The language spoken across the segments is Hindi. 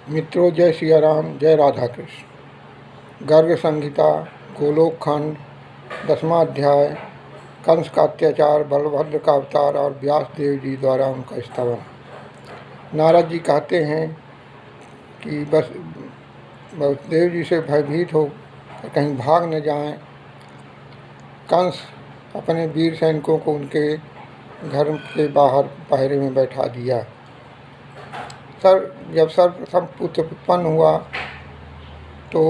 मित्रों, जय सिया राम, जय राधा कृष्ण। गर्ग संहिता, गोलोक खंड, 10वां अध्याय। कंस का अत्याचार, बलभद्र का अवतार और व्यास देव जी द्वारा उनका स्तवन। नारद जी कहते हैं कि बस देव जी से भयभीत हो कहीं भाग न जाएं। कंस अपने वीर सैनिकों को उनके घर के बाहर पहरे में बैठा दिया। जब सर्वप्रथम पुत्र उत्पन्न हुआ तो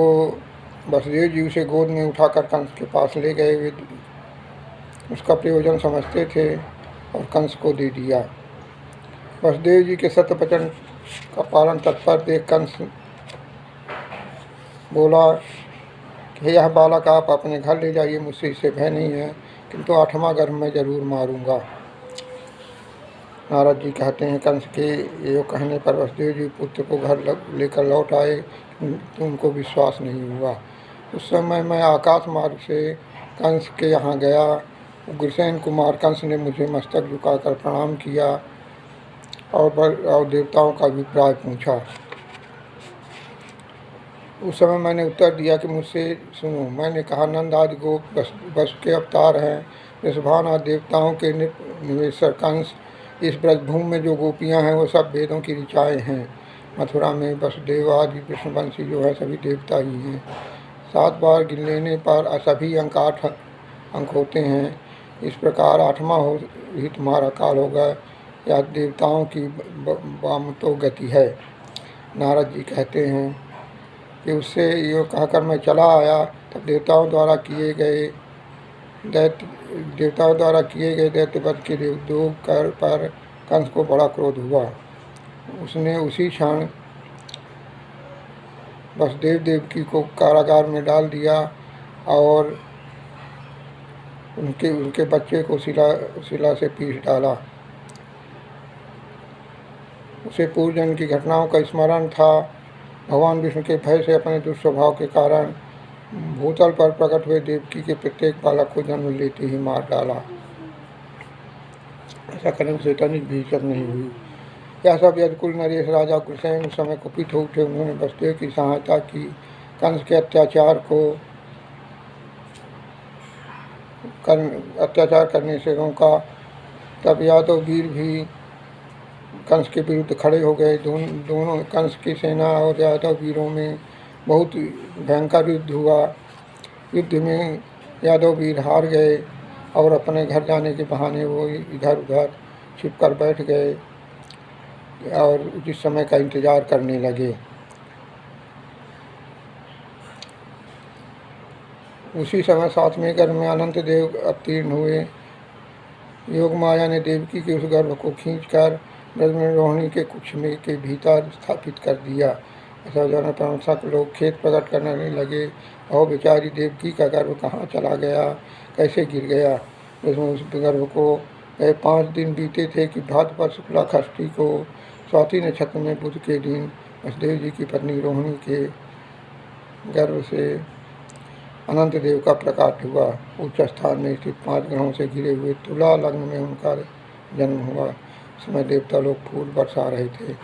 वसुदेव जी उसे गोद में उठाकर कंस के पास ले गए। वे उसका प्रयोजन समझते थे और कंस को दे दिया। वसुदेव जी के सत्य वचन का पालन तत्पर देख कंस बोला कि यह बालक आप अपने घर ले जाइए, मुझसे इसे भय नहीं है, किंतु 8वां गर्भ में जरूर मारूंगा। नारद जी कहते हैं, कंस के ये कहने पर वसुदेव जी पुत्र को घर लेकर लौट आए, तो उनको विश्वास नहीं हुआ। उस समय मैं आकाश मार्ग से कंस के यहाँ गया। उग्रसेन कुमार कंस ने मुझे मस्तक झुकाकर प्रणाम किया और देवताओं का अभिप्राय पूछा। उस समय मैंने उत्तर दिया कि मुझसे सुनो। मैंने कहा, नंद आदि गोप वसु के अवतार हैं। ऋषभान आदि देवताओं के निवेशर कंस, इस ब्रजभूमि में जो गोपियां हैं वो सब वेदों की ऋचाएँ हैं। मथुरा में वसुदेव आदि कृष्णवंशी जो है सभी देवता ही हैं। 7 बार गिन लेने पर सभी अंक 8 अंक होते हैं। इस प्रकार 8वां हो ही तुम्हारा काल होगा। यह देवताओं की वामतो गति है। नारद जी कहते हैं कि उससे यो कहकर मैं चला आया। तब देवताओं द्वारा किए गए दैत्यवध के देवदोग कर पर कंस को बड़ा क्रोध हुआ। उसने उसी क्षण वसुदेव देवकी को कारागार में डाल दिया और उनके बच्चे को शिला से पीस डाला। उसे पूर्व जन्म की घटनाओं का स्मरण था। भगवान विष्णु के भय से अपने दुष्स्वभाव के कारण भूतल पर प्रकट हुए देवकी के प्रत्येक बालक को जन्म लेते ही मार डाला। ऐसा करने से तनिक भी हिचक नहीं हुई। यह सब यदकुल नरेश राजा उग्रसेन उस समय कुपित हो उठे। उन्होंने वसुदेव की सहायता की, कंस के अत्याचार करने से रोका। तब यादव वीर भी कंस के विरुद्ध खड़े हो गए। दोनों कंस की सेना और यादव वीरों में बहुत भयंकर युद्ध हुआ। युद्ध में यादव वीर हार गए और अपने घर जाने के बहाने वो इधर उधर छिपकर बैठ गए और उचित समय का इंतजार करने लगे। उसी समय 7वें गर्भ में अनंत देव अवतीर्ण हुए। योग माया ने देवकी के उस गर्भ को खींचकर ब्रज में रोहिणी के कुछ में के भीतर स्थापित कर दिया। ऐसा जाना प्रशंसक लोग खेत प्रकट करने लगे, और बेचारी देवकी का गर्भ कहाँ चला गया, कैसे गिर गया। उस गर्भ को 5 दिन बीते थे कि भाद्रपद शुक्ला षष्ठी को स्वाति नक्षत्र में बुध के दिन वसुदेव जी की पत्नी रोहिणी के गर्भ से अनंत देव का प्रकाश हुआ। उच्च स्थान में स्थित 5 ग्रहों से घिरे हुए तुला लग्न में उनका जन्म हुआ। समय देवता लोग फूल बरसा रहे थे।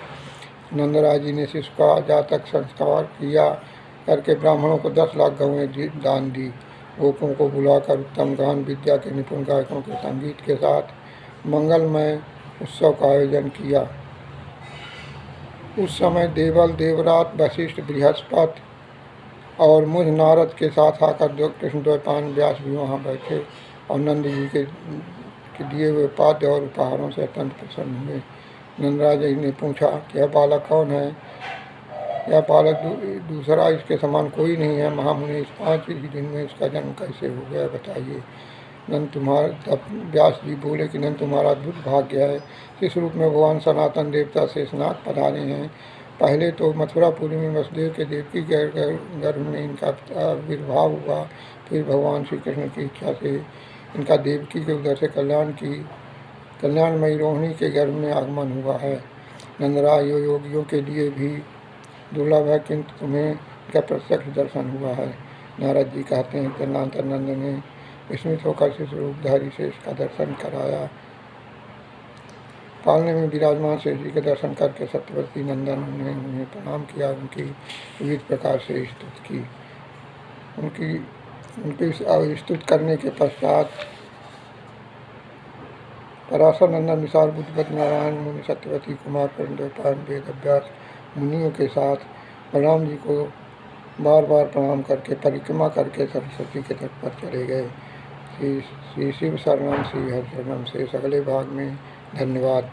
नंदराज जी ने शिशु का जातक संस्कार किया करके ब्राह्मणों को 10 लाख गौएं दान दी। गोपों को बुलाकर उत्तम गान विद्या के निपुण गायकों के संगीत के साथ मंगलमय उत्सव का आयोजन किया। उस समय देवल, देवरात, वशिष्ठ, बृहस्पति और मुझ नारद के साथ आकर कृष्ण द्वैपायन व्यास भी वहाँ बैठे और नंद जी के दिए हुए पाद्य और उपहारों से अत्यंत प्रसन्न हुए। नंदराज जी ने पूछा कि यह बालक कौन है? यह बालक दूसरा इसके समान कोई नहीं है। महामुनि, इस 5 ही दिन में इसका जन्म कैसे हो गया, बताइए। तब व्यास जी बोले कि नंद, तुम्हारा अद्भुत भाग्य है। इस रूप में भगवान सनातन देवता शेषनाग पधारे हैं। पहले तो मथुरापुरी में वसुदेव के देवकी के गर्भ में इनका आविर्भाव हुआ। फिर भगवान श्री कृष्ण की इच्छा से इनका देवकी के उदर से कल्याणमयी रोहिणी के गर्भ में आगमन हुआ है। नंदराज योगियों के लिए भी दुर्लभ है, किंतु तुम्हें इनका प्रत्यक्ष दर्शन हुआ है। नारद जी कहते हैं, जन्मांतर नंद ने विस्मित होकर शिशु रूपधारी से इसका दर्शन कराया। पालने में विराजमान शेष जी के दर्शन करके सत्यवती नंदन ने उन्हें प्रणाम किया, उनकी विविध प्रकार से स्तुति की। उनकी स्तुति करने के पश्चात पराशर नंदन विशाल बुद्धपति नारायण मुनि सत्यवती कुमार परिणोपायन वेद अभ्यास मुनियों के साथ बलराम जी को बार बार प्रणाम करके परिक्रमा करके सरस्वती के तट पर चले गए। श्री शिव शरणम श्री हरि शरणम से अगले भाग में। धन्यवाद।